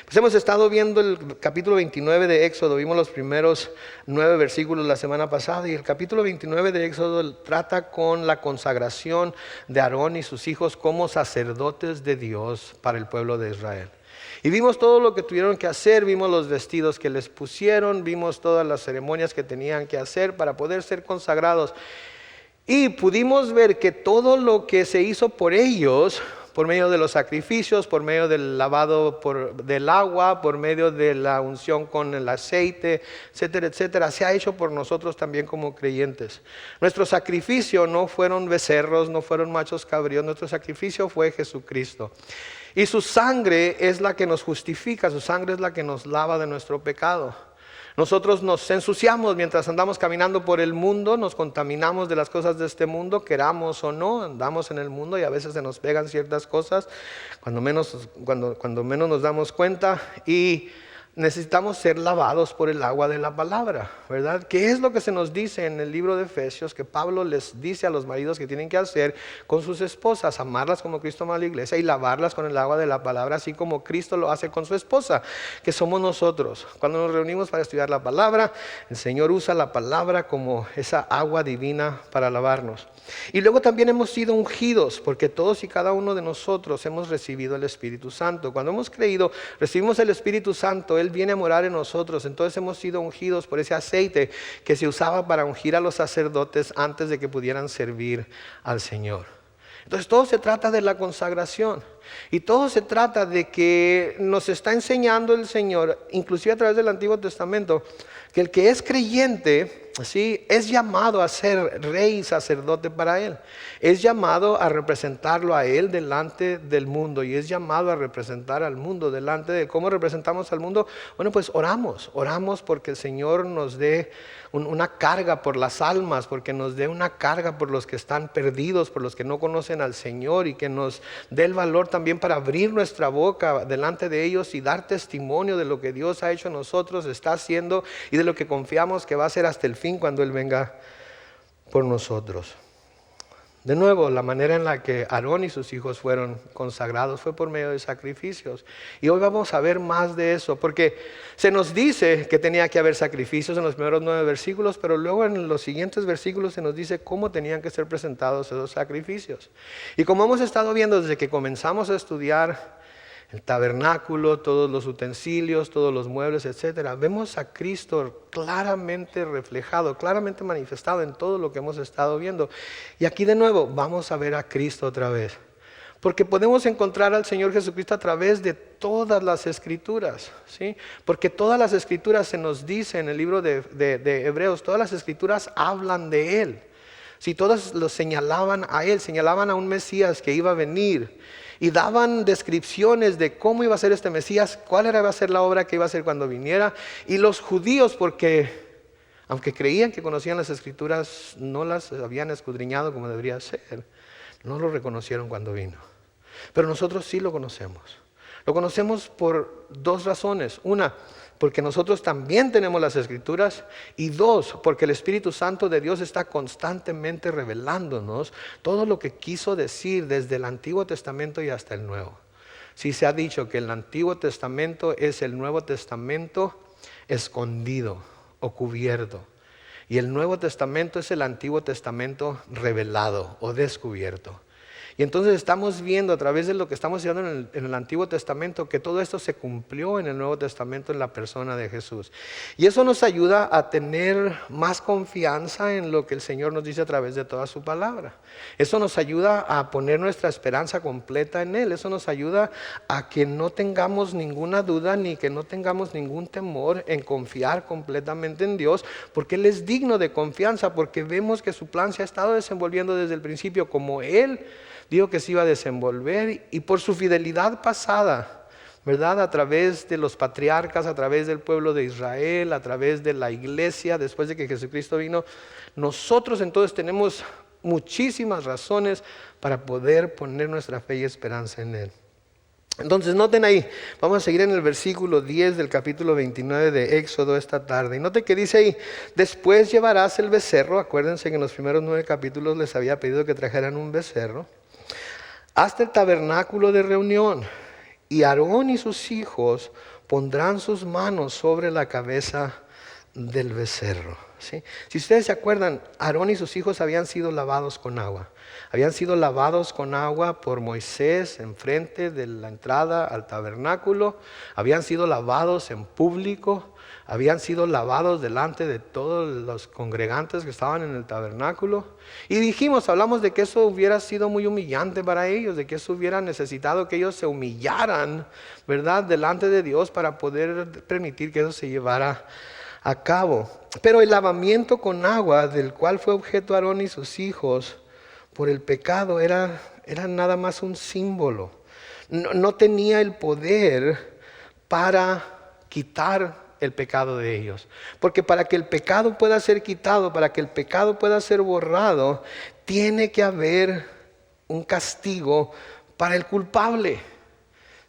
Pues hemos estado viendo el capítulo 29 de Éxodo, vimos los primeros 9 versículos la semana pasada, y el capítulo 29 de Éxodo trata con la consagración de Aarón y sus hijos como sacerdotes de Dios para el pueblo de Israel. Y vimos todo lo que tuvieron que hacer, vimos los vestidos que les pusieron, vimos todas las ceremonias que tenían que hacer para poder ser consagrados. Y pudimos ver que todo lo que se hizo por ellos, por medio de los sacrificios, por medio del lavado del agua, por medio de la unción con el aceite, etcétera, etcétera, se ha hecho por nosotros también como creyentes. Nuestro sacrificio no fueron becerros, no fueron machos cabríos, nuestro sacrificio fue Jesucristo. Y su sangre es la que nos justifica, su sangre es la que nos lava de nuestro pecado. Nosotros nos ensuciamos mientras andamos caminando por el mundo, nos contaminamos de las cosas de este mundo, queramos o no, andamos en el mundo y a veces se nos pegan ciertas cosas, cuando menos nos damos cuenta, y necesitamos ser lavados por el agua de la palabra, ¿verdad? ¿Qué es lo que se nos dice en el libro de Efesios? Que Pablo les dice a los maridos que tienen que hacer con sus esposas: amarlas como Cristo amó a la iglesia y lavarlas con el agua de la palabra, así como Cristo lo hace con su esposa, que somos nosotros. Cuando nos reunimos para estudiar la palabra, el Señor usa la palabra como esa agua divina para lavarnos. Y luego también hemos sido ungidos, porque todos y cada uno de nosotros hemos recibido el Espíritu Santo. Cuando hemos creído, recibimos el Espíritu Santo, Él viene a morar en nosotros. Entonces hemos sido ungidos por ese aceite que se usaba para ungir a los sacerdotes antes de que pudieran servir al Señor. Entonces todo se trata de la consagración, y todo se trata de que nos está enseñando el Señor, inclusive a través del Antiguo Testamento, que el que es creyente, ¿sí?, es llamado a ser rey y sacerdote para Él. Es llamado a representarlo a Él delante del mundo, y es llamado a representar al mundo delante de Él. ¿Cómo representamos al mundo? Bueno, pues oramos porque el Señor nos dé una carga por las almas, porque nos dé una carga por los que están perdidos, por los que no conocen al Señor, y que nos dé el valor también para abrir nuestra boca delante de ellos y dar testimonio de lo que Dios ha hecho en nosotros, está haciendo, y de lo que confiamos que va a ser hasta el fin cuando Él venga por nosotros. De nuevo, la manera en la que Aarón y sus hijos fueron consagrados fue por medio de sacrificios. Y hoy vamos a ver más de eso, porque se nos dice que tenía que haber sacrificios en los primeros 9 versículos, pero luego en los siguientes versículos se nos dice cómo tenían que ser presentados esos sacrificios. Y como hemos estado viendo desde que comenzamos a estudiar el tabernáculo, todos los utensilios, todos los muebles, etcétera, vemos a Cristo claramente reflejado, claramente manifestado en todo lo que hemos estado viendo. Y aquí de nuevo vamos a ver a Cristo otra vez, porque podemos encontrar al Señor Jesucristo a través de todas las Escrituras, ¿sí? Porque todas las Escrituras, se nos dice en el libro de Hebreos, todas las Escrituras hablan de Él. Si todas lo señalaban a Él, señalaban a un Mesías que iba a venir, y daban descripciones de cómo iba a ser este Mesías, cuál iba a ser la obra que iba a hacer cuando viniera. Y los judíos, porque aunque creían que conocían las Escrituras, no las habían escudriñado como debería ser, no lo reconocieron cuando vino. Pero nosotros sí lo conocemos. Lo conocemos por 2 razones. Una, porque nosotros también tenemos las Escrituras, y 2, porque el Espíritu Santo de Dios está constantemente revelándonos todo lo que quiso decir desde el Antiguo Testamento y hasta el Nuevo. Sí se ha dicho que el Antiguo Testamento es el Nuevo Testamento escondido o cubierto, y el Nuevo Testamento es el Antiguo Testamento revelado o descubierto. Y entonces estamos viendo a través de lo que estamos estudiando en el Antiguo Testamento que todo esto se cumplió en el Nuevo Testamento en la persona de Jesús. Y eso nos ayuda a tener más confianza en lo que el Señor nos dice a través de toda su palabra. Eso nos ayuda a poner nuestra esperanza completa en Él. Eso nos ayuda a que no tengamos ninguna duda ni que no tengamos ningún temor en confiar completamente en Dios, porque Él es digno de confianza, porque vemos que su plan se ha estado desenvolviendo desde el principio como Él dijo que se iba a desenvolver, y por su fidelidad pasada, ¿verdad?, a través de los patriarcas, a través del pueblo de Israel, a través de la iglesia, después de que Jesucristo vino, nosotros entonces tenemos muchísimas razones para poder poner nuestra fe y esperanza en Él. Entonces noten ahí, vamos a seguir en el versículo 10 del capítulo 29 de Éxodo esta tarde. Y noten que dice ahí: después llevarás el becerro. Acuérdense que en los primeros 9 capítulos les había pedido que trajeran un becerro hasta el tabernáculo de reunión, y Aarón y sus hijos pondrán sus manos sobre la cabeza del becerro. ¿Sí? Si ustedes se acuerdan, Aarón y sus hijos habían sido lavados con agua. Habían sido lavados con agua por Moisés enfrente de la entrada al tabernáculo. Habían sido lavados en público. Habían sido lavados delante de todos los congregantes que estaban en el tabernáculo. Y hablamos de que eso hubiera sido muy humillante para ellos, de que eso hubiera necesitado que ellos se humillaran, ¿verdad?, delante de Dios para poder permitir que eso se llevara a cabo. Pero el lavamiento con agua del cual fue objeto Aarón y sus hijos por el pecado era nada más un símbolo. No tenía el poder para quitar el pecado de ellos. Porque para que el pecado pueda ser quitado, para que el pecado pueda ser borrado, tiene que haber un castigo para el culpable.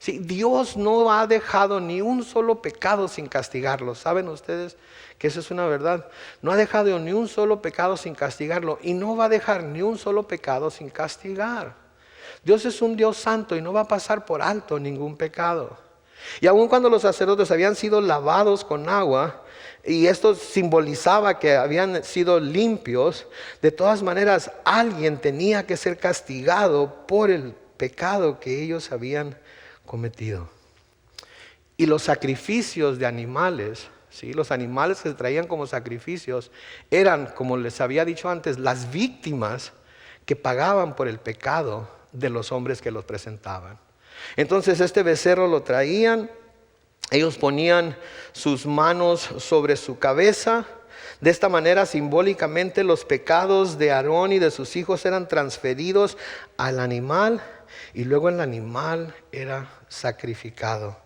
Sí, Dios no ha dejado ni un solo pecado sin castigarlo. ¿Saben ustedes que eso es una verdad? No ha dejado ni un solo pecado sin castigarlo y no va a dejar ni un solo pecado sin castigar. Dios es un Dios santo y no va a pasar por alto ningún pecado. Y aun cuando los sacerdotes habían sido lavados con agua, y esto simbolizaba que habían sido limpios, de todas maneras alguien tenía que ser castigado por el pecado que ellos habían cometido. Y los sacrificios de animales, ¿sí?, los animales que se traían como sacrificios eran, como les había dicho antes, las víctimas que pagaban por el pecado de los hombres que los presentaban. Entonces este becerro lo traían, ellos ponían sus manos sobre su cabeza. De esta manera, simbólicamente, los pecados de Aarón y de sus hijos eran transferidos al animal y luego el animal era sacrificado.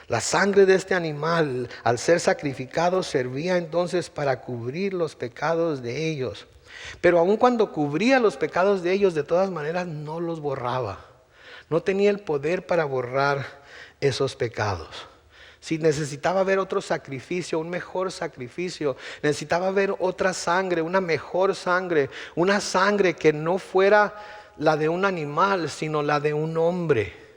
La sangre de este animal, al ser sacrificado, servía entonces para cubrir los pecados de ellos. Pero aun cuando cubría los pecados de ellos, de todas maneras no los borraba. No tenía el poder para borrar esos pecados. Si necesitaba ver otro sacrificio, un mejor sacrificio, necesitaba ver otra sangre, una mejor sangre, una sangre que no fuera la de un animal, sino la de un hombre.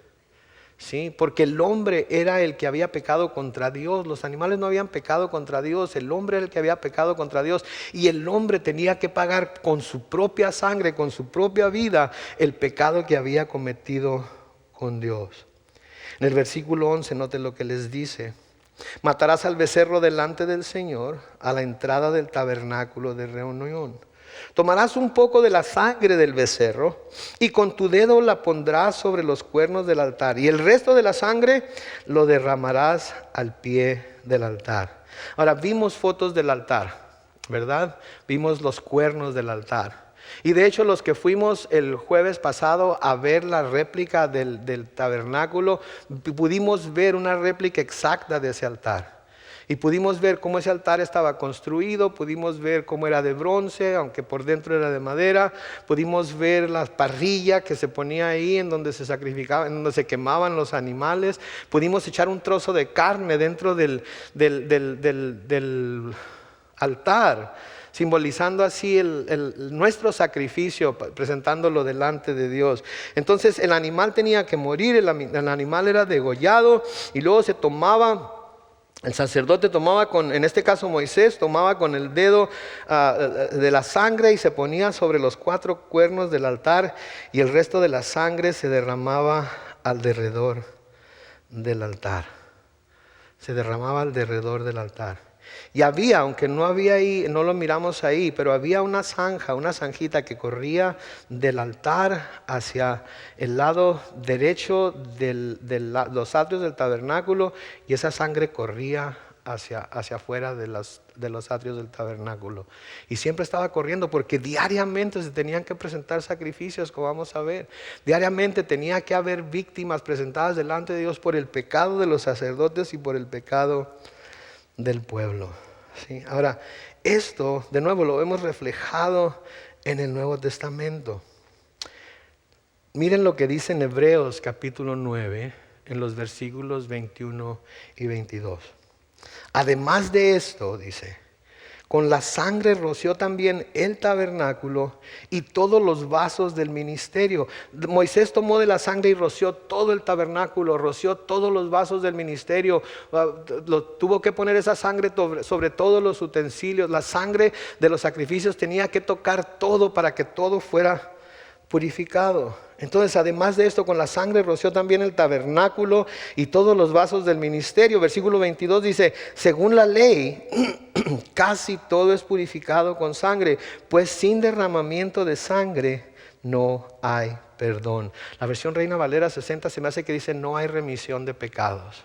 ¿Sí? Porque el hombre era el que había pecado contra Dios. Los animales no habían pecado contra Dios. El hombre era el que había pecado contra Dios. Y el hombre tenía que pagar con su propia sangre, con su propia vida, el pecado que había cometido con Dios. En el versículo 11, noten lo que les dice: matarás al becerro delante del Señor a la entrada del tabernáculo de reunión. Tomarás un poco de la sangre del becerro y con tu dedo la pondrás sobre los cuernos del altar, y el resto de la sangre lo derramarás al pie del altar. Ahora, vimos fotos del altar, ¿verdad? Vimos los cuernos del altar. Y de hecho, los que fuimos el jueves pasado a ver la réplica del tabernáculo, pudimos ver una réplica exacta de ese altar. Y pudimos ver cómo ese altar estaba construido, pudimos ver cómo era de bronce, aunque por dentro era de madera. Pudimos ver la parrilla que se ponía ahí en donde se sacrificaba, en donde se quemaban los animales. Pudimos echar un trozo de carne dentro del altar, simbolizando así nuestro sacrificio, presentándolo delante de Dios. Entonces el animal tenía que morir, el animal era degollado y luego se tomaba. El sacerdote tomaba en este caso Moisés, tomaba con el dedo de la sangre y se ponía sobre los 4 cuernos del altar, y el resto de la sangre se derramaba alrededor del altar. Se derramaba alrededor del altar. Y había, aunque no había ahí, no lo miramos ahí, pero había una zanja, una zanjita que corría del altar hacia el lado derecho de los atrios del tabernáculo, y esa sangre corría hacia afuera de los atrios del tabernáculo. Y siempre estaba corriendo porque diariamente se tenían que presentar sacrificios, como vamos a ver. Diariamente tenía que haber víctimas presentadas delante de Dios por el pecado de los sacerdotes y por el pecado del pueblo. ¿Sí? Ahora, esto de nuevo lo hemos reflejado en el Nuevo Testamento. Miren lo que dice en Hebreos capítulo 9, en los versículos 21 y 22. Además de esto, dice, Con la sangre roció también el tabernáculo y todos los vasos del ministerio. Moisés tomó de la sangre y roció todo el tabernáculo, roció todos los vasos del ministerio. Tuvo que poner esa sangre sobre todos los utensilios. La sangre de los sacrificios tenía que tocar todo para que todo fuera purificado. Entonces, además de esto, con la sangre roció también el tabernáculo y todos los vasos del ministerio. Versículo 22 dice: según la ley, casi todo es purificado con sangre, pues sin derramamiento de sangre no hay perdón. La versión Reina Valera 60 se me hace que dice: no hay remisión de pecados.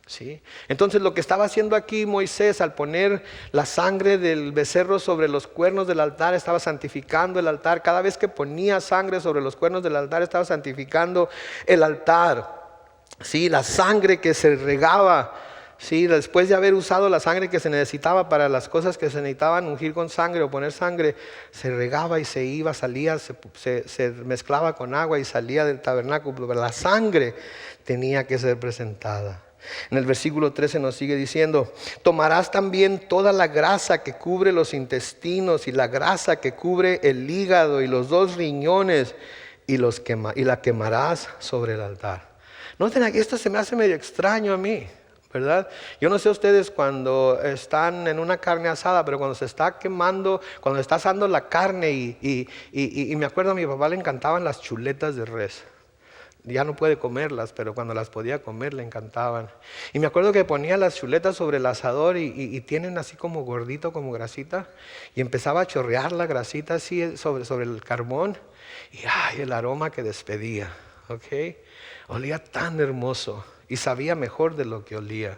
¿Sí? Entonces lo que estaba haciendo aquí Moisés al poner la sangre del becerro sobre los cuernos del altar, estaba santificando el altar. Cada vez que ponía sangre sobre los cuernos del altar, estaba santificando el altar. ¿Sí? La sangre que se regaba, ¿sí? Después de haber usado la sangre que se necesitaba para las cosas que se necesitaban ungir con sangre o poner sangre, se regaba y se iba, salía, se mezclaba con agua y salía del tabernáculo. Pero la sangre tenía que ser presentada. En el versículo 13 nos sigue diciendo: tomarás también toda la grasa que cubre los intestinos y la grasa que cubre el hígado y los 2 riñones y la quemarás sobre el altar. Noten aquí, esto se me hace medio extraño a mí, ¿verdad? Yo no sé ustedes cuando están en una carne asada, pero cuando se está quemando, cuando está asando la carne y me acuerdo a mi papá le encantaban las chuletas de res. Ya no puede comerlas, pero cuando las podía comer le encantaban. Y me acuerdo que ponía las chuletas sobre el asador y tienen así como gordito, como grasita. Y empezaba a chorrear la grasita así sobre el carbón. Y ay, el aroma que despedía, ¿ok? Olía tan hermoso y sabía mejor de lo que olía.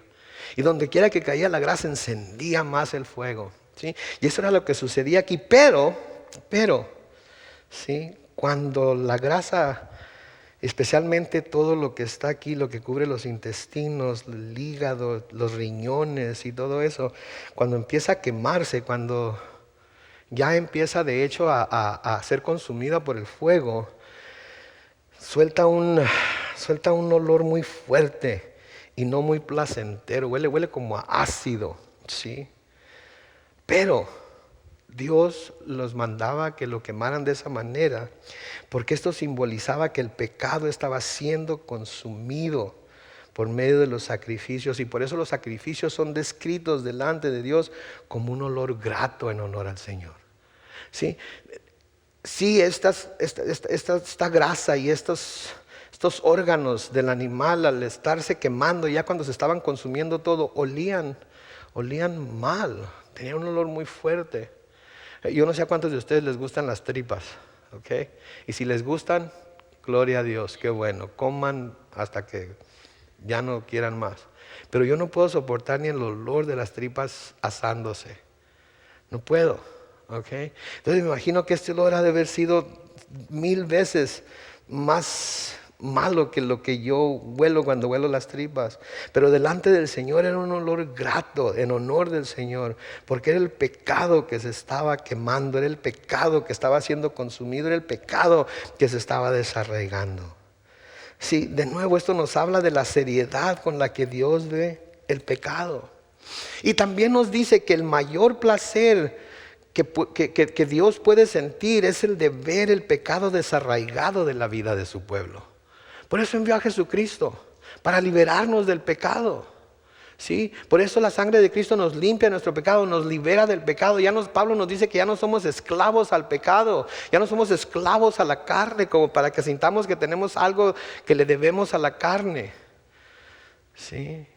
Y donde quiera que caía la grasa encendía más el fuego, ¿sí? Y eso era lo que sucedía aquí. Pero, ¿sí? Cuando la grasa, especialmente todo lo que está aquí, lo que cubre los intestinos, el hígado, los riñones y todo eso, cuando empieza a quemarse, cuando ya empieza de hecho a ser consumida por el fuego, suelta un olor muy fuerte y no muy placentero, huele como a ácido, ¿sí? Pero Dios los mandaba que lo quemaran de esa manera, porque esto simbolizaba que el pecado estaba siendo consumido por medio de los sacrificios, y por eso los sacrificios son descritos delante de Dios como un olor grato en honor al Señor. Sí, esta grasa y estos órganos del animal, al estarse quemando, ya cuando se estaban consumiendo todo, olían mal, tenían un olor muy fuerte. Yo no sé a cuántos de ustedes les gustan las tripas, ¿ok? Y si les gustan, gloria a Dios, qué bueno, coman hasta que ya no quieran más. Pero yo no puedo soportar ni el olor de las tripas asándose, no puedo, ¿ok? Entonces me imagino que este olor ha de haber sido 1000 veces más malo que lo que yo huelo cuando huelo las tripas. Pero delante del Señor era un olor grato en honor del Señor, porque era el pecado que se estaba quemando, era el pecado que estaba siendo consumido, era el pecado que se estaba desarraigando. Sí, de nuevo esto nos habla de la seriedad con la que Dios ve el pecado. Y también nos dice que el mayor placer que Dios puede sentir es el de ver el pecado desarraigado de la vida de su pueblo. Por eso envió a Jesucristo, para liberarnos del pecado. ¿Sí? Por eso la sangre de Cristo nos limpia nuestro pecado, nos libera del pecado. Pablo nos dice que ya no somos esclavos al pecado, ya no somos esclavos a la carne, como para que sintamos que tenemos algo que le debemos a la carne. ¿Sí?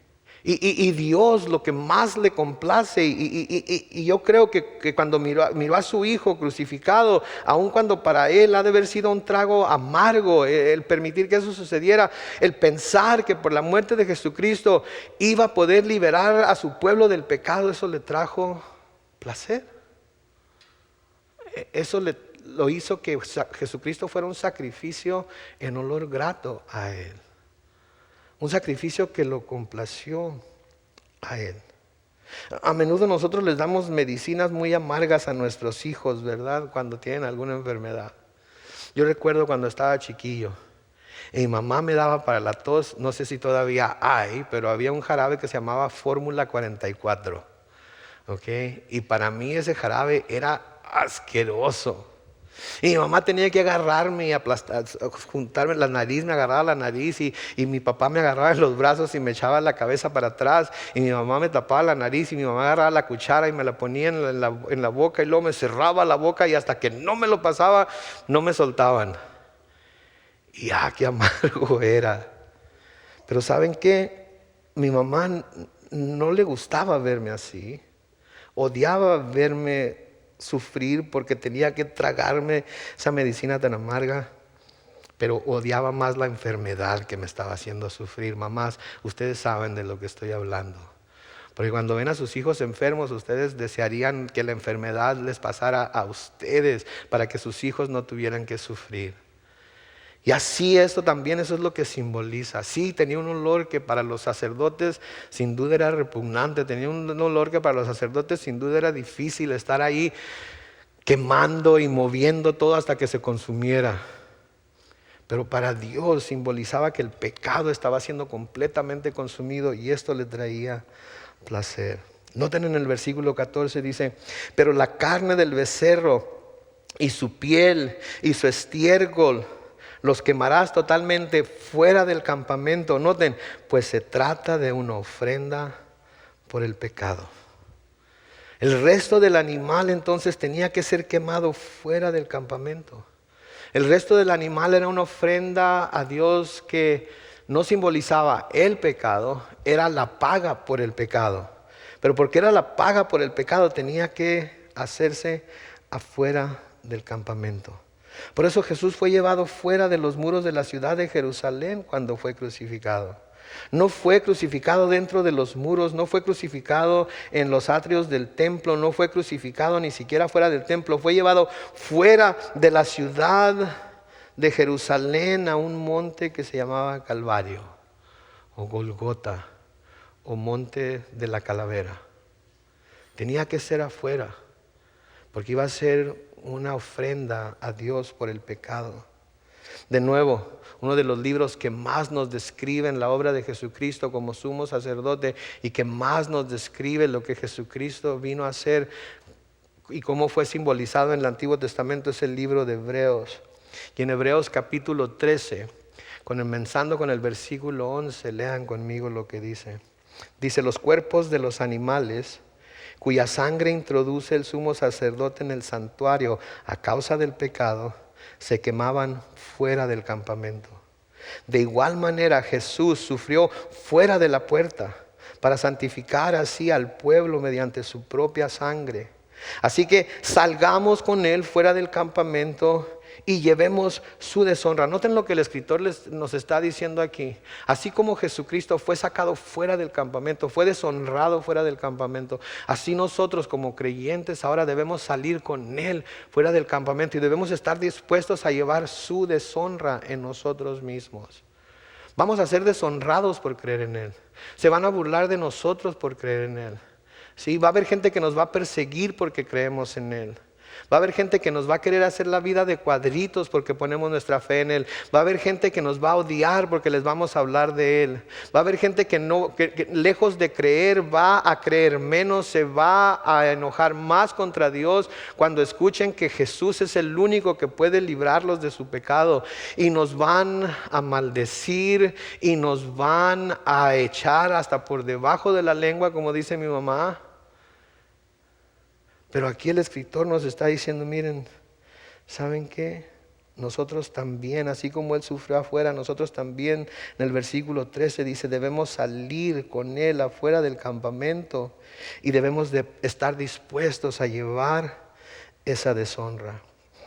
Y Dios lo que más le complace, y yo creo que cuando miró a su hijo crucificado, aun cuando para él ha de haber sido un trago amargo el permitir que eso sucediera, el pensar que por la muerte de Jesucristo iba a poder liberar a su pueblo del pecado, eso le trajo placer. Eso lo hizo que Jesucristo fuera un sacrificio en olor grato a él. Un sacrificio que lo complació a él. A menudo nosotros les damos medicinas muy amargas a nuestros hijos, ¿verdad? Cuando tienen alguna enfermedad. Yo recuerdo cuando estaba chiquillo, y mi mamá me daba para la tos, no sé si todavía hay, pero había un jarabe que se llamaba Fórmula 44. ¿ok? Y para mí ese jarabe era asqueroso. Y mi mamá tenía que agarrarme y aplastar, juntarme la nariz, me agarraba la nariz y mi papá me agarraba en los brazos y me echaba la cabeza para atrás y mi mamá me tapaba la nariz y mi mamá agarraba la cuchara y me la ponía en la boca y luego me cerraba la boca y hasta que no me lo pasaba, no me soltaban. Y qué amargo era. Pero ¿saben qué? Mi mamá no le gustaba verme así. Odiaba verme sufrir porque tenía que tragarme esa medicina tan amarga. Pero odiaba más la enfermedad que me estaba haciendo sufrir. Mamás, ustedes saben de lo que estoy hablando. Porque cuando ven a sus hijos enfermos, ustedes desearían que la enfermedad les pasara a ustedes para que sus hijos no tuvieran que sufrir. Y así esto también, eso es lo que simboliza. Sí, tenía un olor que para los sacerdotes sin duda era repugnante. Tenía un olor que para los sacerdotes sin duda era difícil estar ahí quemando y moviendo todo hasta que se consumiera. Pero para Dios simbolizaba que el pecado estaba siendo completamente consumido y esto le traía placer. Noten en el versículo 14 dice, pero la carne del becerro y su piel y su estiércol los quemarás totalmente fuera del campamento. Noten, pues se trata de una ofrenda por el pecado. El resto del animal entonces tenía que ser quemado fuera del campamento. El resto del animal era una ofrenda a Dios que no simbolizaba el pecado, era la paga por el pecado. Pero porque era la paga por el pecado, tenía que hacerse afuera del campamento. Por eso Jesús fue llevado fuera de los muros de la ciudad de Jerusalén cuando fue crucificado. No fue crucificado dentro de los muros, no fue crucificado en los atrios del templo, no fue crucificado ni siquiera fuera del templo. Fue llevado fuera de la ciudad de Jerusalén a un monte que se llamaba Calvario o Golgota o Monte de la Calavera. Tenía que ser afuera porque iba a ser una ofrenda a Dios por el pecado. De nuevo, uno de los libros que más nos describen la obra de Jesucristo como sumo sacerdote y que más nos describe lo que Jesucristo vino a hacer y cómo fue simbolizado en el Antiguo Testamento es el libro de Hebreos. Y en Hebreos capítulo 13, comenzando con el versículo 11, lean conmigo lo que dice. Dice, los cuerpos de los animales cuya sangre introduce el sumo sacerdote en el santuario a causa del pecado, se quemaban fuera del campamento. De igual manera Jesús sufrió fuera de la puerta para santificar así al pueblo mediante su propia sangre. Así que salgamos con Él fuera del campamento y llevemos su deshonra. Noten lo que el escritor nos está diciendo aquí. Así como Jesucristo fue sacado fuera del campamento, fue deshonrado fuera del campamento, así nosotros como creyentes ahora debemos salir con Él fuera del campamento y debemos estar dispuestos a llevar su deshonra en nosotros mismos. Vamos a ser deshonrados por creer en Él. Se van a burlar de nosotros por creer en Él. Sí, va a haber gente que nos va a perseguir porque creemos en Él. Va a haber gente que nos va a querer hacer la vida de cuadritos porque ponemos nuestra fe en Él. Va a haber gente que nos va a odiar porque les vamos a hablar de Él. Va a haber gente que lejos de creer va a creer menos, se va a enojar más contra Dios cuando escuchen que Jesús es el único que puede librarlos de su pecado. Y nos van a maldecir y nos van a echar hasta por debajo de la lengua, como dice mi mamá. Pero aquí el escritor nos está diciendo, miren, ¿saben qué? Nosotros también, así como Él sufrió afuera, nosotros también, en el versículo 13 dice, debemos salir con Él afuera del campamento y debemos de estar dispuestos a llevar esa deshonra.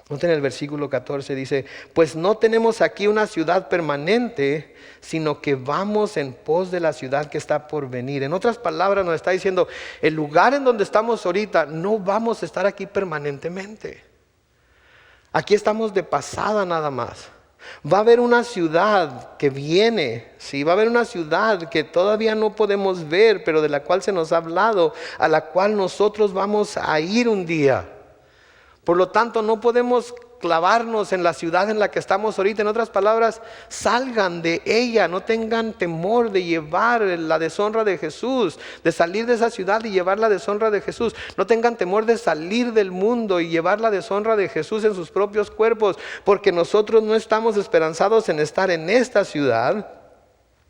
Noten el versículo 14 dice, pues no tenemos aquí una ciudad permanente, sino que vamos en pos de la ciudad que está por venir. En otras palabras nos está diciendo, el lugar en donde estamos ahorita, no vamos a estar aquí permanentemente. Aquí estamos de pasada nada más. Va a haber una ciudad que viene, sí, va a haber una ciudad que todavía no podemos ver, pero de la cual se nos ha hablado, a la cual nosotros vamos a ir un día. Por lo tanto, no podemos clavarnos en la ciudad en la que estamos ahorita. En otras palabras, salgan de ella, no tengan temor de llevar la deshonra de Jesús, de salir de esa ciudad y llevar la deshonra de Jesús. No tengan temor de salir del mundo y llevar la deshonra de Jesús en sus propios cuerpos, porque nosotros no estamos esperanzados en estar en esta ciudad,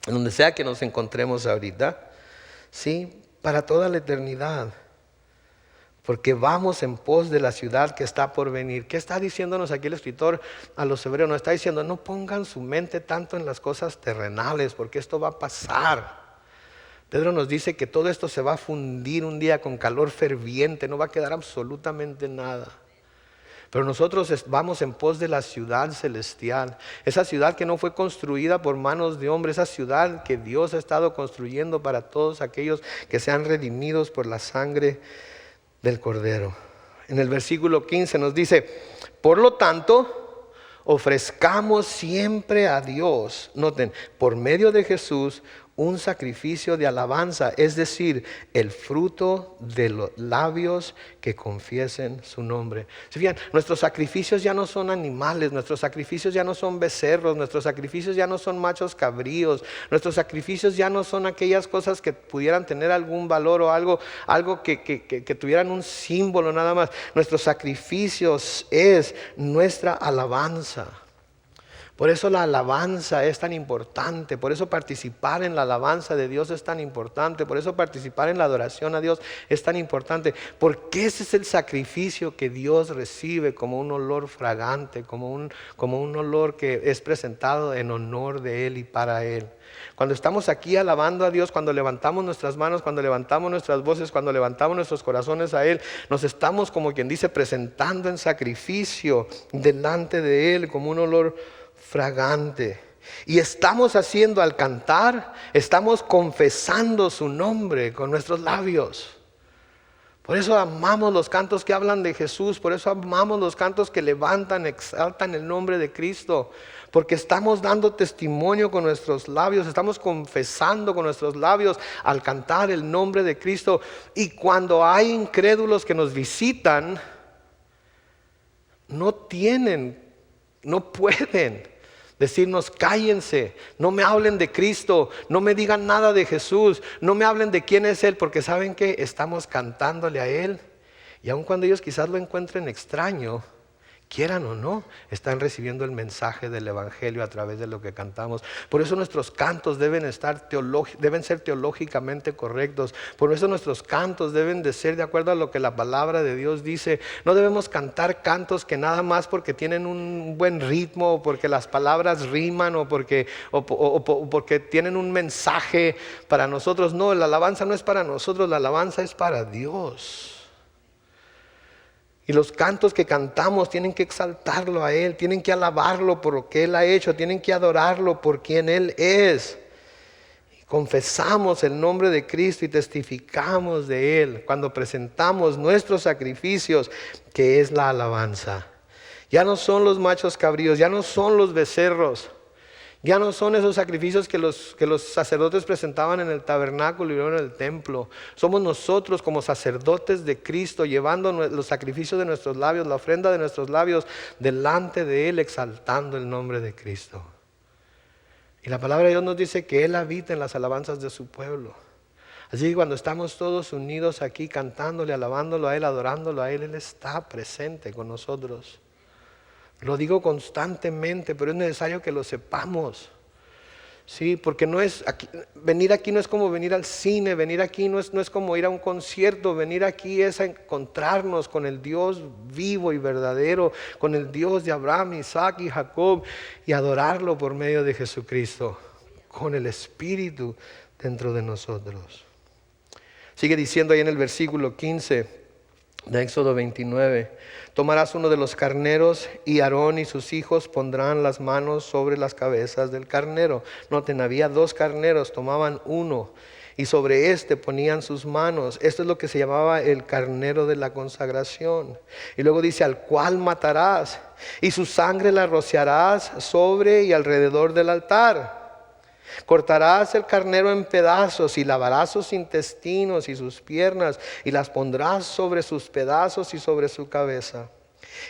en donde sea que nos encontremos ahorita, ¿sí? Para toda la eternidad. Porque vamos en pos de la ciudad que está por venir. ¿Qué está diciéndonos aquí el escritor a los hebreos? Nos está diciendo, no pongan su mente tanto en las cosas terrenales, porque esto va a pasar. Pedro nos dice que todo esto se va a fundir un día con calor ferviente, no va a quedar absolutamente nada. Pero nosotros vamos en pos de la ciudad celestial, esa ciudad que no fue construida por manos de hombres, esa ciudad que Dios ha estado construyendo para todos aquellos que sean redimidos por la sangre del Cordero. En el versículo 15 nos dice, por lo tanto, ofrezcamos siempre a Dios, noten, por medio de Jesús, un sacrificio de alabanza, es decir, el fruto de los labios que confiesen su nombre. Si fijan, nuestros sacrificios ya no son animales, nuestros sacrificios ya no son becerros, nuestros sacrificios ya no son machos cabríos, nuestros sacrificios ya no son aquellas cosas que pudieran tener algún valor o algo que tuvieran un símbolo nada más. Nuestros sacrificios es nuestra alabanza. Por eso la alabanza es tan importante, por eso participar en la alabanza de Dios es tan importante, por eso participar en la adoración a Dios es tan importante, porque ese es el sacrificio que Dios recibe como un olor fragante, como un olor que es presentado en honor de Él y para Él. Cuando estamos aquí alabando a Dios, cuando levantamos nuestras manos, cuando levantamos nuestras voces, cuando levantamos nuestros corazones a Él, nos estamos, como quien dice, presentando en sacrificio delante de Él como un olor fragante. Y estamos haciendo al cantar, estamos confesando su nombre con nuestros labios. Por eso amamos los cantos que hablan de Jesús, por eso amamos los cantos que levantan, exaltan el nombre de Cristo, porque estamos dando testimonio con nuestros labios, estamos confesando con nuestros labios al cantar el nombre de Cristo. Y cuando hay incrédulos que nos visitan, no pueden decirnos cállense, no me hablen de Cristo, no me digan nada de Jesús, no me hablen de quién es Él, porque saben que estamos cantándole a Él. Y aun cuando ellos quizás lo encuentren extraño, quieran o no, están recibiendo el mensaje del Evangelio a través de lo que cantamos. Por eso nuestros cantos deben ser teológicamente correctos. Por eso nuestros cantos deben de ser de acuerdo a lo que la palabra de Dios dice. No debemos cantar cantos que nada más porque tienen un buen ritmo, o porque las palabras riman, o porque tienen un mensaje para nosotros. No, la alabanza no es para nosotros, la alabanza es para Dios. Y los cantos que cantamos tienen que exaltarlo a Él, tienen que alabarlo por lo que Él ha hecho, tienen que adorarlo por quien Él es. Y confesamos el nombre de Cristo y testificamos de Él cuando presentamos nuestros sacrificios, que es la alabanza. Ya no son los machos cabríos, ya no son los becerros, ya no son esos sacrificios que los sacerdotes presentaban en el tabernáculo y luego en el templo. Somos nosotros como sacerdotes de Cristo llevando los sacrificios de nuestros labios, la ofrenda de nuestros labios delante de Él, exaltando el nombre de Cristo. Y la palabra de Dios nos dice que Él habita en las alabanzas de su pueblo. Así que cuando estamos todos unidos aquí cantándole, alabándolo a Él, adorándolo a Él, Él está presente con nosotros. Lo digo constantemente, pero es necesario que lo sepamos. Sí, porque venir aquí no es como venir al cine, venir aquí no es como ir a un concierto, venir aquí es a encontrarnos con el Dios vivo y verdadero, con el Dios de Abraham, Isaac y Jacob, y adorarlo por medio de Jesucristo, con el Espíritu dentro de nosotros. Sigue diciendo ahí en el versículo 15 de Éxodo 29, tomarás uno de los carneros y Aarón y sus hijos pondrán las manos sobre las cabezas del carnero. Noten, había 2 carneros, tomaban uno y sobre este ponían sus manos. Esto es lo que se llamaba el carnero de la consagración. Y luego dice, al cual matarás y su sangre la rociarás sobre y alrededor del altar. Cortarás el carnero en pedazos y lavarás sus intestinos y sus piernas y las pondrás sobre sus pedazos y sobre su cabeza.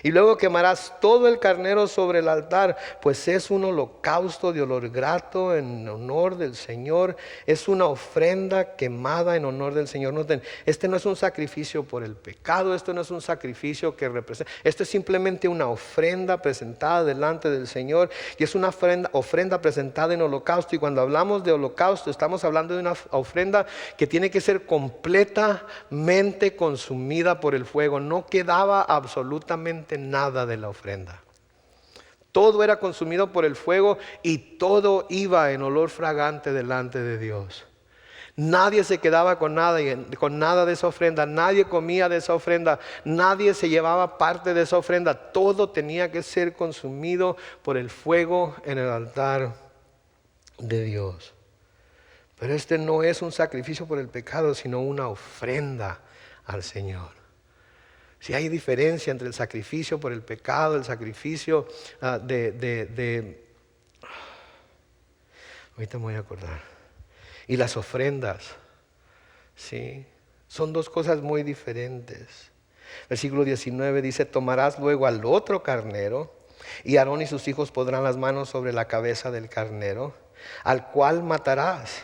Y luego quemarás todo el carnero sobre el altar, pues es un holocausto de olor grato en honor del Señor. Es una ofrenda quemada en honor del Señor. Noten, este no es un sacrificio por el pecado, esto no es un sacrificio que representa, esto es simplemente una ofrenda presentada delante del Señor. Y es una ofrenda presentada en holocausto. Y cuando hablamos de holocausto, estamos hablando de una ofrenda que tiene que ser completamente consumida por el fuego. No quedaba absolutamente nada de la ofrenda. Todo era consumido por el fuego y todo iba en olor fragante delante de Dios. Nadie se quedaba con nada de esa ofrenda. Nadie comía de esa ofrenda. Nadie se llevaba parte de esa ofrenda. Todo tenía que ser consumido por el fuego en el altar de Dios. Pero este no es un sacrificio por el pecado, sino una ofrenda al Señor. Si hay diferencia entre el sacrificio por el pecado, el sacrificio ahorita me voy a acordar, y las ofrendas, ¿sí? Son dos cosas muy diferentes. Versículo 19 dice: tomarás luego al otro carnero, y Aarón y sus hijos pondrán las manos sobre la cabeza del carnero, al cual matarás.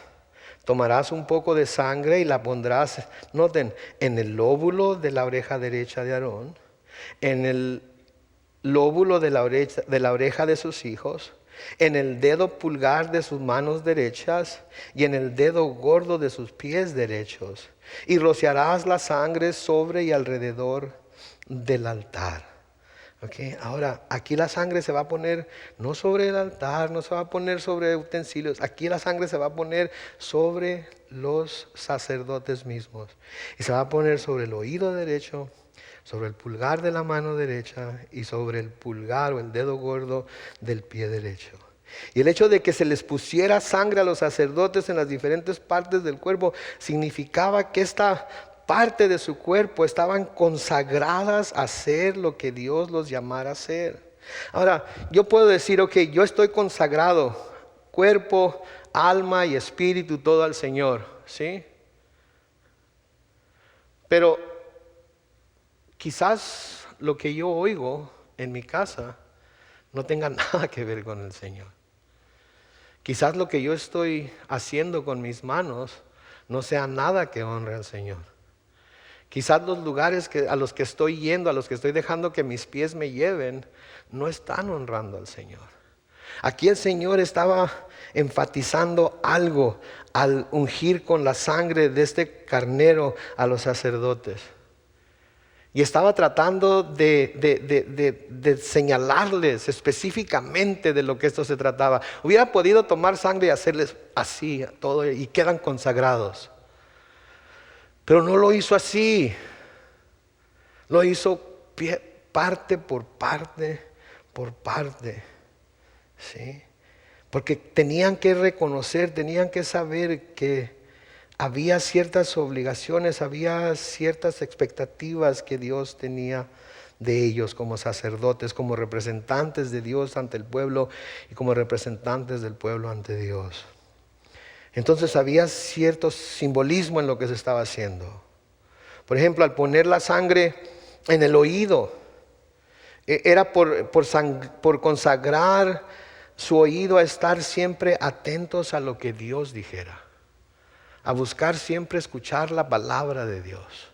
Tomarás un poco de sangre y la pondrás, noten, en el lóbulo de la oreja derecha de Aarón, en el lóbulo de la oreja de sus hijos, en el dedo pulgar de sus manos derechas y en el dedo gordo de sus pies derechos. Y rociarás la sangre sobre y alrededor del altar. Okay. Ahora, aquí la sangre se va a poner no sobre el altar, no se va a poner sobre utensilios. Aquí la sangre se va a poner sobre los sacerdotes mismos. Y se va a poner sobre el oído derecho, sobre el pulgar de la mano derecha y sobre el pulgar o el dedo gordo del pie derecho. Y el hecho de que se les pusiera sangre a los sacerdotes en las diferentes partes del cuerpo significaba que esta parte de su cuerpo estaban consagradas a hacer lo que Dios los llamara a hacer. Ahora, yo puedo decir, ok, yo estoy consagrado, cuerpo, alma y espíritu, todo al Señor, ¿sí? Pero quizás lo que yo oigo en mi casa no tenga nada que ver con el Señor. Quizás lo que yo estoy haciendo con mis manos no sea nada que honre al Señor. Quizás los lugares a los que estoy yendo, a los que estoy dejando que mis pies me lleven, no están honrando al Señor. Aquí el Señor estaba enfatizando algo al ungir con la sangre de este carnero a los sacerdotes. Y estaba tratando de señalarles específicamente de lo que esto se trataba. Hubiera podido tomar sangre y hacerles así todo y quedan consagrados. Pero no lo hizo así. Lo hizo parte por parte por parte. ¿Sí? Porque tenían que reconocer, tenían que saber que había ciertas obligaciones, había ciertas expectativas que Dios tenía de ellos como sacerdotes, como representantes de Dios ante el pueblo y como representantes del pueblo ante Dios. Entonces había cierto simbolismo en lo que se estaba haciendo. Por ejemplo, al poner la sangre en el oído, era por consagrar su oído a estar siempre atentos a lo que Dios dijera, a buscar siempre escuchar la palabra de Dios,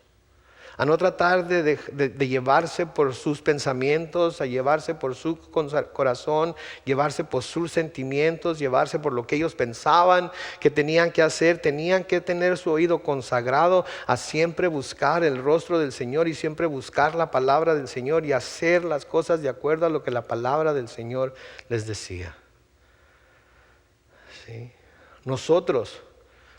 a no tratar de llevarse por sus pensamientos, a llevarse por su corazón, llevarse por sus sentimientos, llevarse por lo que ellos pensaban que tenían que hacer. Tenían que tener su oído consagrado a siempre buscar el rostro del Señor y siempre buscar la palabra del Señor y hacer las cosas de acuerdo a lo que la palabra del Señor les decía. ¿Sí? Nosotros,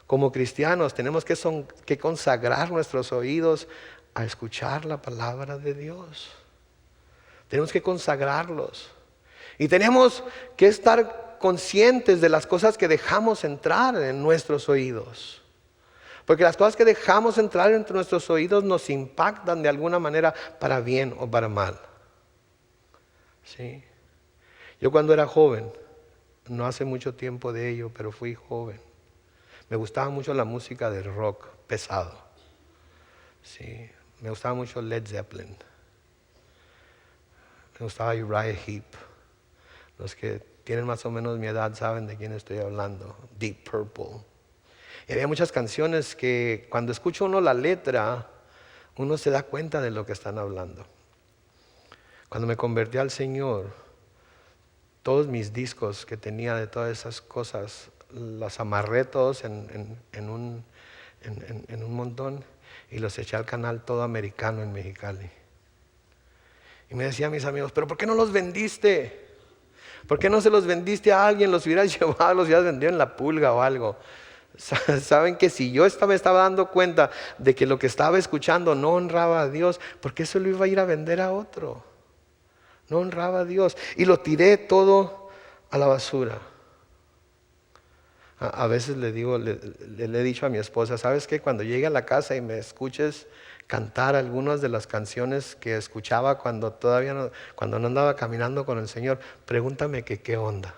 como cristianos, tenemos que consagrar nuestros oídos a escuchar la palabra de Dios. Tenemos que consagrarlos. Y tenemos que estar conscientes de las cosas que dejamos entrar en nuestros oídos. Porque las cosas que dejamos entrar entre nuestros oídos nos impactan de alguna manera para bien o para mal. ¿Sí? Yo cuando era joven, no hace mucho tiempo de ello, pero fui joven, me gustaba mucho la música del rock pesado. Sí, me gustaba mucho Led Zeppelin. Me gustaba Uriah Heep. Los que tienen más o menos mi edad saben de quién estoy hablando. Deep Purple. Y había muchas canciones que cuando escucha uno la letra, uno se da cuenta de lo que están hablando. Cuando me convertí al Señor, todos mis discos que tenía de todas esas cosas, los amarré todos en un montón y los eché al canal Todo Americano en Mexicali. Y me decían mis amigos, ¿pero por qué no los vendiste? ¿Por qué no se los vendiste a alguien? Los hubieras llevado, los hubieras vendido en La Pulga o algo. Saben que si yo me estaba dando cuenta de que lo que estaba escuchando no honraba a Dios, ¿por qué se lo iba a ir a vender a otro? No honraba a Dios. Y lo tiré todo a la basura. A veces le he dicho a mi esposa, ¿sabes qué? Cuando llegue a la casa y me escuches cantar algunas de las canciones que escuchaba cuando cuando no andaba caminando con el Señor, pregúntame que qué onda.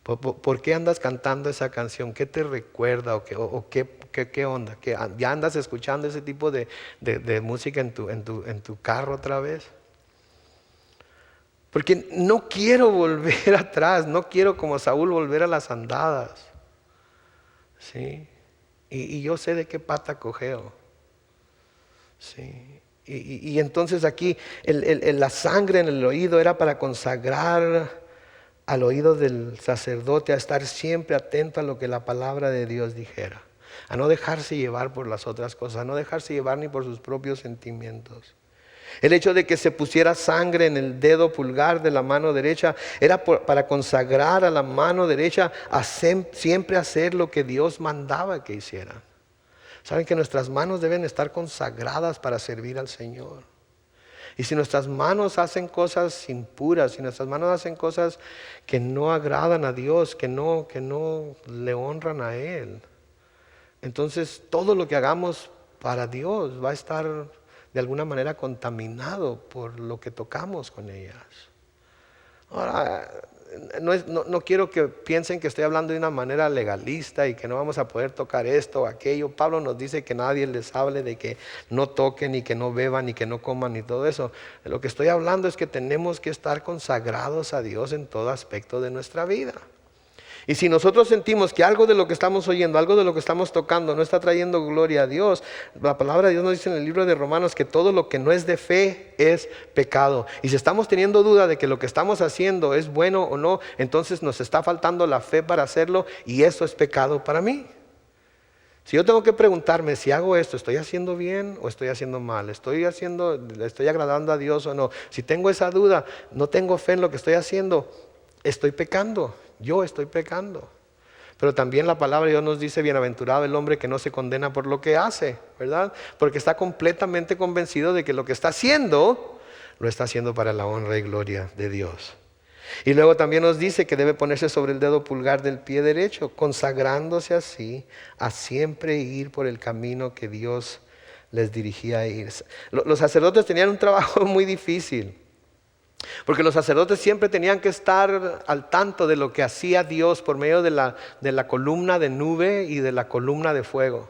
¿Por qué andas cantando esa canción? ¿Qué te recuerda? ¿O qué onda? ¿Ya andas escuchando ese tipo de música en tu carro otra vez? Porque no quiero volver atrás, no quiero como Saúl volver a las andadas. ¿Sí? Y yo sé de qué pata cojeo. ¿Sí? Y entonces aquí la sangre en el oído era para consagrar al oído del sacerdote a estar siempre atento a lo que la palabra de Dios dijera, a no dejarse llevar por las otras cosas, a no dejarse llevar ni por sus propios sentimientos. El hecho de que se pusiera sangre en el dedo pulgar de la mano derecha era para consagrar a la mano derecha a siempre hacer lo que Dios mandaba que hicieran. Saben que nuestras manos deben estar consagradas para servir al Señor. Y si nuestras manos hacen cosas impuras, si nuestras manos hacen cosas que no agradan a Dios, que no le honran a Él, entonces todo lo que hagamos para Dios va a estar de alguna manera contaminado por lo que tocamos con ellas. Ahora, no quiero que piensen que estoy hablando de una manera legalista y que no vamos a poder tocar esto o aquello. Pablo nos dice que nadie les hable de que no toquen y que no beban y que no coman y todo eso. Lo que estoy hablando es que tenemos que estar consagrados a Dios en todo aspecto de nuestra vida. Y si nosotros sentimos que algo de lo que estamos oyendo, algo de lo que estamos tocando no está trayendo gloria a Dios, la palabra de Dios nos dice en el libro de Romanos que todo lo que no es de fe es pecado. Y si estamos teniendo duda de que lo que estamos haciendo es bueno o no, entonces nos está faltando la fe para hacerlo y eso es pecado para mí. Si yo tengo que preguntarme si hago esto, ¿estoy haciendo bien o estoy haciendo mal? ¿Estoy agradando a Dios o no? Si tengo esa duda, no tengo fe en lo que estoy haciendo, estoy pecando. Yo estoy pecando. Pero también la palabra de Dios nos dice, bienaventurado el hombre que no se condena por lo que hace, ¿verdad? Porque está completamente convencido de que lo que está haciendo, lo está haciendo para la honra y gloria de Dios. Y luego también nos dice que debe ponerse sobre el dedo pulgar del pie derecho, consagrándose así a siempre ir por el camino que Dios les dirigía a ir. Los sacerdotes tenían un trabajo muy difícil. Porque los sacerdotes siempre tenían que estar al tanto de lo que hacía Dios por medio de la columna de nube y de la columna de fuego.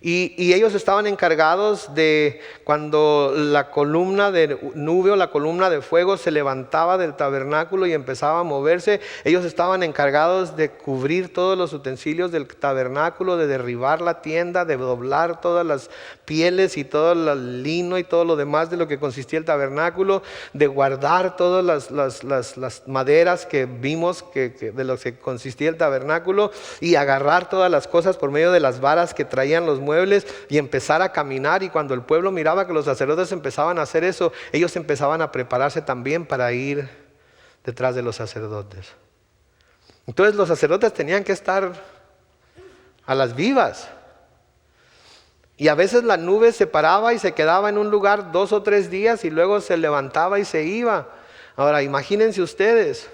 Y ellos estaban encargados de cuando la columna de nube o la columna de fuego se levantaba del tabernáculo y empezaba a moverse, ellos estaban encargados de cubrir todos los utensilios del tabernáculo, de derribar la tienda, de doblar todas las pieles y todo el lino y todo lo demás de lo que consistía el tabernáculo, de guardar todas las maderas que vimos de lo que consistía el tabernáculo y agarrar todas las cosas por medio de las varas que traían los muebles y empezar a caminar. Y cuando el pueblo miraba que los sacerdotes empezaban a hacer eso, ellos empezaban a prepararse también para ir detrás de los sacerdotes. Entonces los sacerdotes tenían que estar a las vivas. Y a veces la nube se paraba y se quedaba en un lugar 2 o 3 días y luego se levantaba y se iba. Ahora imagínense ustedes.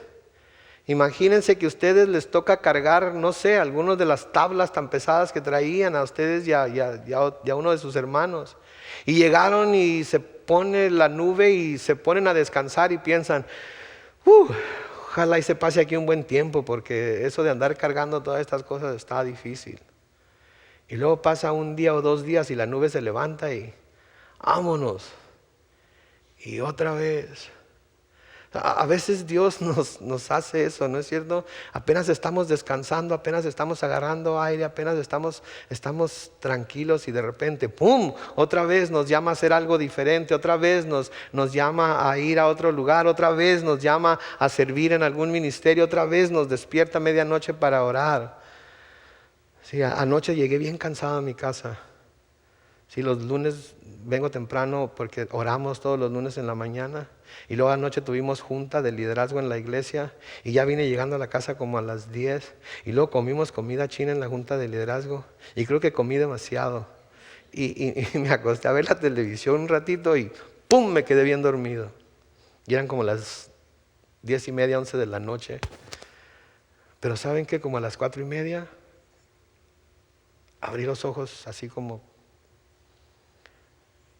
Imagínense que a ustedes les toca cargar, no sé, algunas de las tablas tan pesadas que traían a ustedes y a uno de sus hermanos. Y llegaron y se pone la nube y se ponen a descansar y piensan, ojalá y se pase aquí un buen tiempo porque eso de andar cargando todas estas cosas está difícil. Y luego pasa 1 día o 2 días y la nube se levanta y vámonos. Y otra vez. A veces Dios nos hace eso, ¿no es cierto? Apenas estamos descansando, apenas estamos agarrando aire, apenas estamos tranquilos y de repente, ¡pum!, otra vez nos llama a hacer algo diferente, otra vez nos llama a ir a otro lugar, otra vez nos llama a servir en algún ministerio, otra vez nos despierta a medianoche para orar. Sí, anoche llegué bien cansado a mi casa. Sí, los lunes vengo temprano porque oramos todos los lunes en la mañana. Y luego anoche tuvimos junta de liderazgo en la iglesia. Y ya vine llegando a la casa como a las 10. Y luego comimos comida china en la junta de liderazgo. Y creo que comí demasiado. Y me acosté a ver la televisión un ratito y ¡pum!, me quedé bien dormido. Y eran como las 10:30, 11 de la noche. Pero ¿saben qué? Como a las 4:30 abrí los ojos así como...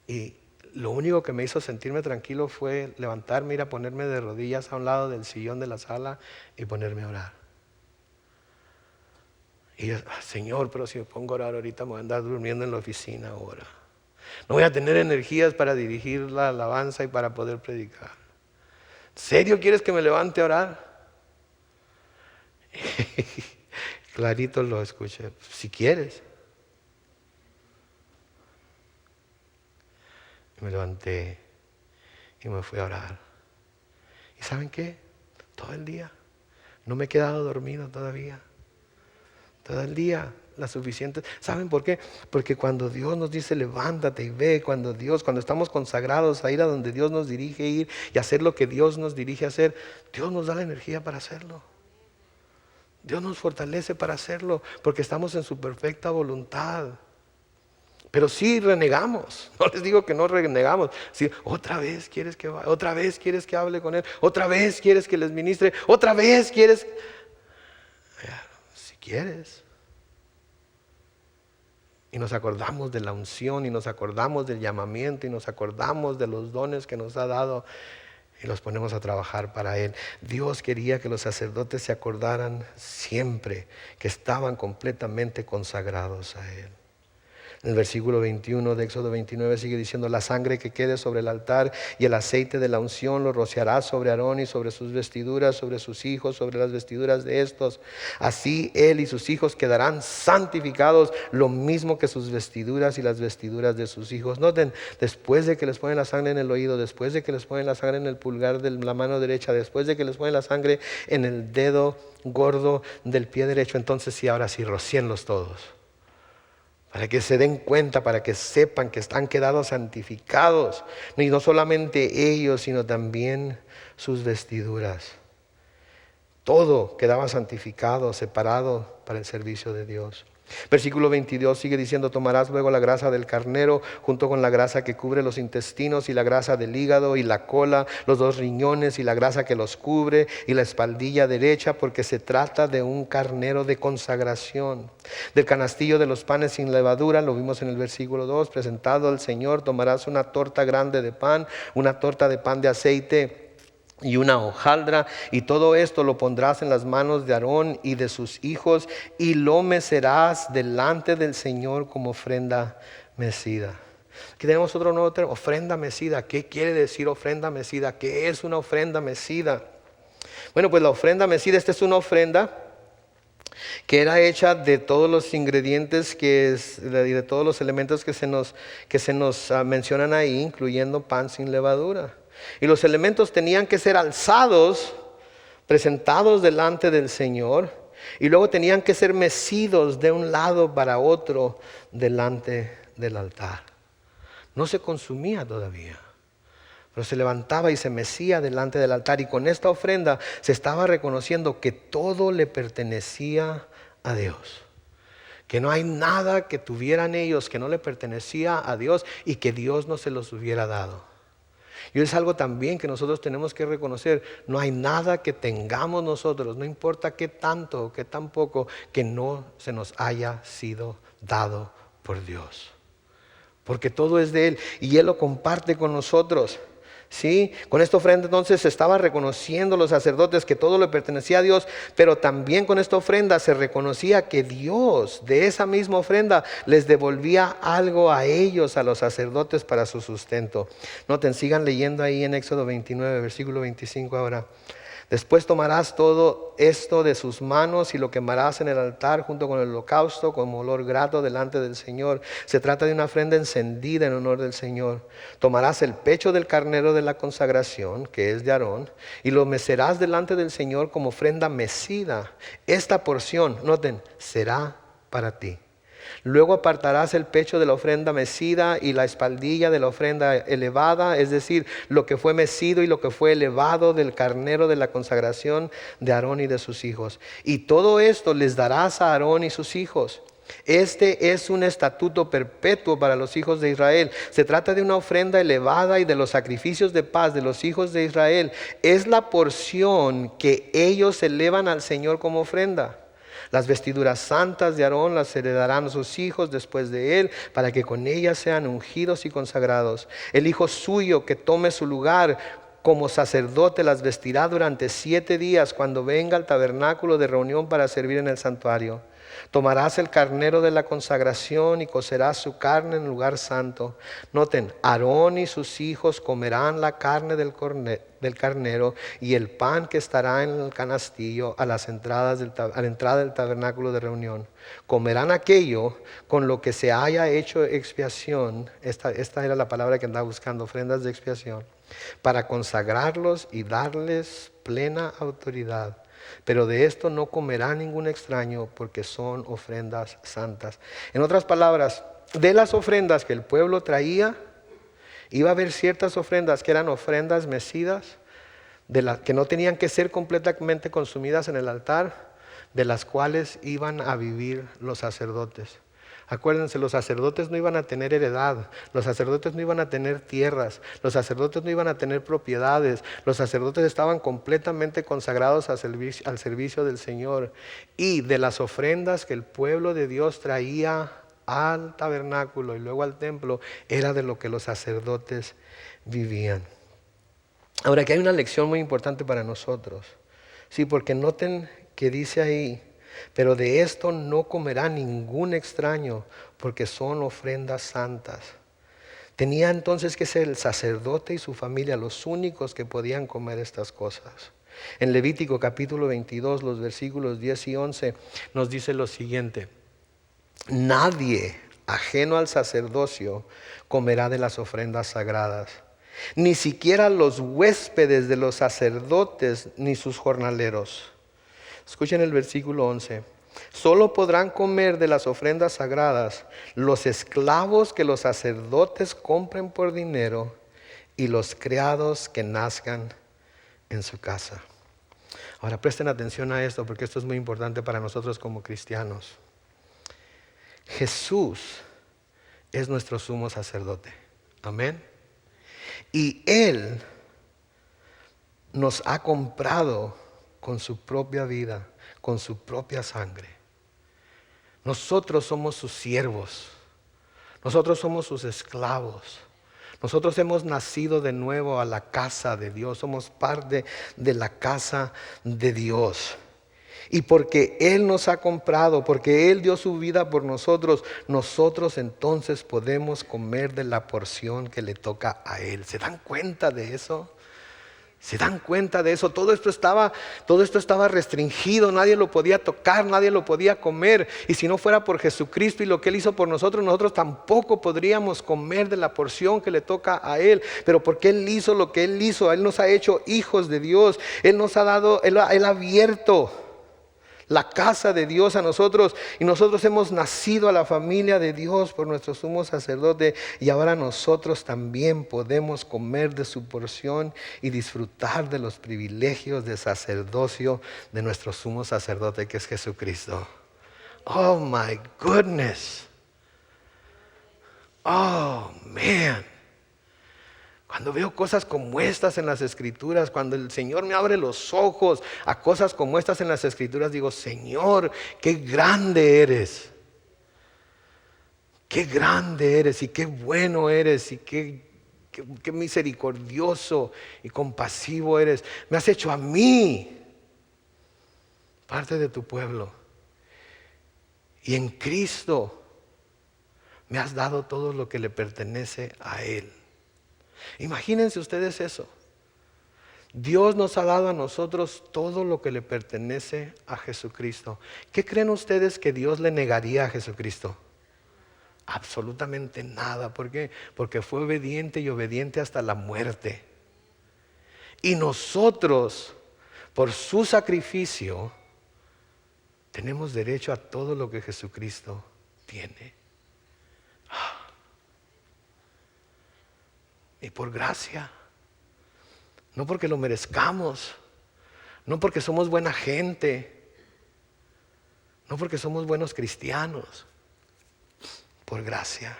Y lo único que me hizo sentirme tranquilo fue levantarme, ir a ponerme de rodillas a un lado del sillón de la sala y ponerme a orar. Y yo, Señor, pero si me pongo a orar ahorita me voy a andar durmiendo en la oficina ahora. No voy a tener energías para dirigir la alabanza y para poder predicar. ¿En serio quieres que me levante a orar? Clarito lo escuché. Si quieres. Me levanté y me fui a orar. ¿Y saben qué? Todo el día. No me he quedado dormido todavía. Todo el día, la suficiente. ¿Saben por qué? Porque cuando Dios nos dice levántate y ve, cuando estamos consagrados a ir a donde Dios nos dirige a ir y hacer lo que Dios nos dirige a hacer, Dios nos da la energía para hacerlo. Dios nos fortalece para hacerlo porque estamos en su perfecta voluntad. Pero sí renegamos, no les digo que no renegamos. Sí, otra vez quieres que vaya, otra vez quieres que hable con él, otra vez quieres que les ministre, otra vez quieres. Si quieres. Y nos acordamos de la unción y nos acordamos del llamamiento y nos acordamos de los dones que nos ha dado y los ponemos a trabajar para Él. Dios quería que los sacerdotes se acordaran siempre que estaban completamente consagrados a Él. En el versículo 21 de Éxodo 29 sigue diciendo: la sangre que quede sobre el altar y el aceite de la unción lo rociará sobre Aarón y sobre sus vestiduras, sobre sus hijos, sobre las vestiduras de estos. Así él y sus hijos quedarán santificados, lo mismo que sus vestiduras y las vestiduras de sus hijos. Noten, después de que les ponen la sangre en el oído, después de que les ponen la sangre en el pulgar de la mano derecha, después de que les ponen la sangre en el dedo gordo del pie derecho, entonces sí, ahora sí, rocíenlos todos. Para que se den cuenta, para que sepan que están quedados santificados. Y no solamente ellos, sino también sus vestiduras. Todo quedaba santificado, separado para el servicio de Dios. Versículo 22 sigue diciendo: tomarás luego la grasa del carnero junto con la grasa que cubre los intestinos y la grasa del hígado y la cola, los 2 riñones y la grasa que los cubre y la espaldilla derecha, porque se trata de un carnero de consagración. Del canastillo de los panes sin levadura, lo vimos en el versículo 2, presentado al Señor, tomarás una torta grande de pan, una torta de pan de aceite y una hojaldra, y todo esto lo pondrás en las manos de Aarón y de sus hijos, y lo mecerás delante del Señor como ofrenda mecida. Aquí tenemos otro nuevo término: ofrenda mecida. ¿Qué quiere decir ofrenda mecida? ¿Qué es una ofrenda mecida? Bueno, pues la ofrenda mecida, esta es una ofrenda que era hecha de todos los ingredientes y de todos los elementos que se nos mencionan ahí, incluyendo pan sin levadura. Y los elementos tenían que ser alzados, presentados delante del Señor, y luego tenían que ser mecidos de un lado para otro delante del altar. No se consumía todavía, pero se levantaba y se mecía delante del altar, y con esta ofrenda se estaba reconociendo que todo le pertenecía a Dios. Que no hay nada que tuvieran ellos que no le pertenecía a Dios y que Dios no se los hubiera dado. Y es algo también que nosotros tenemos que reconocer: no hay nada que tengamos nosotros, no importa qué tanto o qué tan poco, que no se nos haya sido dado por Dios. Porque todo es de Él y Él lo comparte con nosotros. ¿Sí? Con esta ofrenda entonces se estaba reconociendo los sacerdotes que todo le pertenecía a Dios, pero también con esta ofrenda se reconocía que Dios de esa misma ofrenda les devolvía algo a ellos, a los sacerdotes, para su sustento. Noten, sigan leyendo ahí en Éxodo 29, versículo 25 ahora. Después tomarás todo esto de sus manos y lo quemarás en el altar junto con el holocausto como olor grato delante del Señor. Se trata de una ofrenda encendida en honor del Señor. Tomarás el pecho del carnero de la consagración, que es de Aarón, y lo mecerás delante del Señor como ofrenda mecida. Esta porción, noten, será para ti. Luego apartarás el pecho de la ofrenda mecida y la espaldilla de la ofrenda elevada, es decir, lo que fue mecido y lo que fue elevado del carnero de la consagración de Aarón y de sus hijos. Y todo esto les darás a Aarón y sus hijos. Este es un estatuto perpetuo para los hijos de Israel. Se trata de una ofrenda elevada y de los sacrificios de paz de los hijos de Israel. Es la porción que ellos elevan al Señor como ofrenda. Las vestiduras santas de Aarón las heredarán sus hijos después de él, para que con ellas sean ungidos y consagrados. El hijo suyo que tome su lugar como sacerdote las vestirá durante 7 días cuando venga al tabernáculo de reunión para servir en el santuario. Tomarás el carnero de la consagración y cocerás su carne en el lugar santo. Noten, Aarón y sus hijos comerán la carne del carnero y el pan que estará en el canastillo a la entrada del tabernáculo de reunión. Comerán aquello con lo que se haya hecho expiación. Esta era la palabra que andaba buscando, ofrendas de expiación, para consagrarlos y darles plena autoridad. Pero de esto no comerá ningún extraño, porque son ofrendas santas. En otras palabras, de las ofrendas que el pueblo traía, iba a haber ciertas ofrendas que eran ofrendas mecidas, que no tenían que ser completamente consumidas en el altar, de las cuales iban a vivir los sacerdotes. Acuérdense, los sacerdotes no iban a tener heredad, los sacerdotes no iban a tener tierras, los sacerdotes no iban a tener propiedades, los sacerdotes estaban completamente consagrados al servicio del Señor. Y de las ofrendas que el pueblo de Dios traía al tabernáculo y luego al templo, era de lo que los sacerdotes vivían. Ahora, aquí hay una lección muy importante para nosotros. Sí, porque noten que dice ahí: pero de esto no comerá ningún extraño, porque son ofrendas santas. Tenía entonces que ser el sacerdote y su familia los únicos que podían comer estas cosas. En Levítico capítulo 22, los versículos 10 y 11, nos dice lo siguiente: nadie ajeno al sacerdocio comerá de las ofrendas sagradas, ni siquiera los huéspedes de los sacerdotes ni sus jornaleros. Escuchen el versículo 11. Solo podrán comer de las ofrendas sagradas los esclavos que los sacerdotes compren por dinero y los criados que nazcan en su casa. Ahora presten atención a esto, porque esto es muy importante para nosotros como cristianos. Jesús es nuestro sumo sacerdote. Amén. Y Él nos ha comprado con su propia vida, con su propia sangre. Nosotros somos sus siervos, nosotros somos sus esclavos. Nosotros hemos nacido de nuevo a la casa de Dios, somos parte de la casa de Dios. Y porque Él nos ha comprado, porque Él dio su vida por nosotros, nosotros entonces podemos comer de la porción que le toca a Él. ¿Se dan cuenta de eso? ¿Se dan cuenta de eso? Todo esto estaba restringido, nadie lo podía tocar, nadie lo podía comer. Y si no fuera por Jesucristo y lo que Él hizo por nosotros, nosotros tampoco podríamos comer de la porción que le toca a Él. Pero porque Él hizo lo que Él hizo, Él nos ha hecho hijos de Dios. Él nos ha dado, Él ha abierto la casa de Dios a nosotros, y nosotros hemos nacido a la familia de Dios por nuestro sumo sacerdote, y ahora nosotros también podemos comer de su porción y disfrutar de los privilegios de sacerdocio de nuestro sumo sacerdote, que es Jesucristo. Oh my goodness. Oh man. Cuando veo cosas como estas en las Escrituras, cuando el Señor me abre los ojos a cosas como estas en las Escrituras, digo: Señor, qué grande eres. Qué grande eres y qué bueno eres y qué qué misericordioso y compasivo eres. Me has hecho a mí parte de tu pueblo. Y en Cristo me has dado todo lo que le pertenece a Él. Imagínense ustedes eso. Dios nos ha dado a nosotros todo lo que le pertenece a Jesucristo. ¿Qué creen ustedes que Dios le negaría a Jesucristo? Absolutamente nada. ¿Por qué? Porque fue obediente y obediente hasta la muerte. Y nosotros, por su sacrificio, tenemos derecho a todo lo que Jesucristo tiene. Y por gracia. No porque lo merezcamos. No porque somos buena gente. No porque somos buenos cristianos. Por gracia.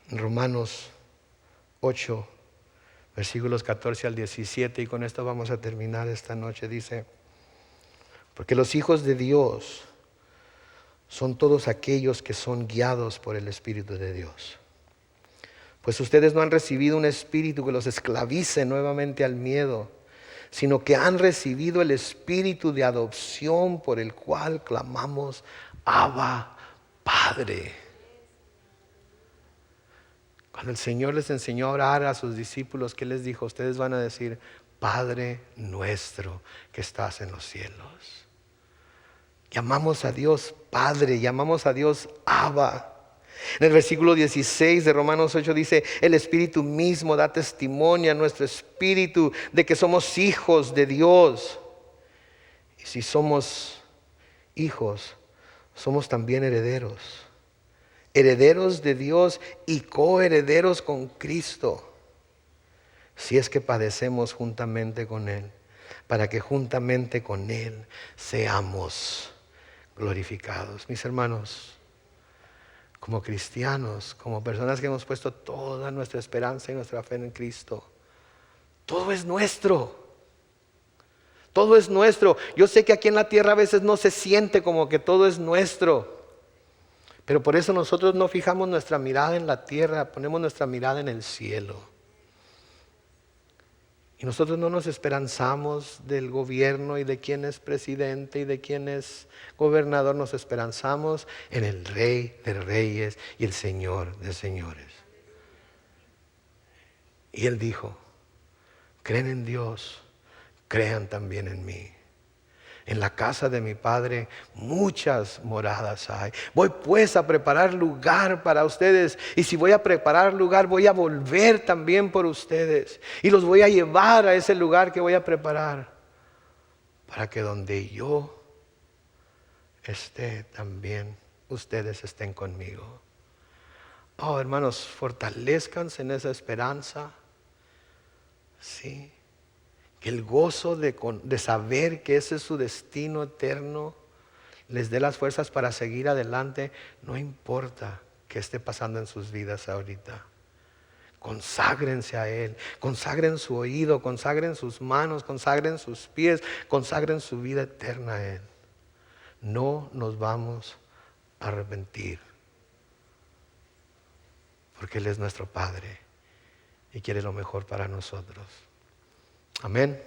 En Romanos 8, versículos 14 al 17, y con esto vamos a terminar esta noche, dice: porque los hijos de Dios son todos aquellos que son guiados por el Espíritu de Dios. Pues ustedes no han recibido un espíritu que los esclavice nuevamente al miedo, sino que han recibido el espíritu de adopción por el cual clamamos: Abba, Padre. Cuando el Señor les enseñó a orar a sus discípulos, ¿qué les dijo? Ustedes van a decir: Padre nuestro que estás en los cielos. Llamamos a Dios Padre, llamamos a Dios Abba. En el versículo 16 de Romanos 8 dice: el Espíritu mismo da testimonio a nuestro espíritu de que somos hijos de Dios. Y si somos hijos, somos también herederos. Herederos de Dios y coherederos con Cristo, si es que padecemos juntamente con Él, para que juntamente con Él seamos glorificados. Mis hermanos, como cristianos, como personas que hemos puesto toda nuestra esperanza y nuestra fe en Cristo, todo es nuestro. Todo es nuestro. Yo sé que aquí en la tierra a veces no se siente como que todo es nuestro. Pero por eso nosotros no fijamos nuestra mirada en la tierra, ponemos nuestra mirada en el cielo. Y nosotros no nos esperanzamos del gobierno y de quién es presidente y de quién es gobernador. Nos esperanzamos en el Rey de Reyes y el Señor de Señores. Y Él dijo: creen en Dios, crean también en mí. En la casa de mi Padre muchas moradas hay. Voy pues a preparar lugar para ustedes. Y si voy a preparar lugar, voy a volver también por ustedes. Y los voy a llevar a ese lugar que voy a preparar, para que donde yo esté, también ustedes estén conmigo. Oh, hermanos, fortalezcanse en esa esperanza. Sí. El gozo de saber que ese es su destino eterno les dé las fuerzas para seguir adelante. No importa qué esté pasando en sus vidas ahorita. Conságrense a Él, consagren su oído, consagren sus manos, consagren sus pies, consagren su vida eterna a Él. No nos vamos a arrepentir, porque Él es nuestro Padre y quiere lo mejor para nosotros. Amén.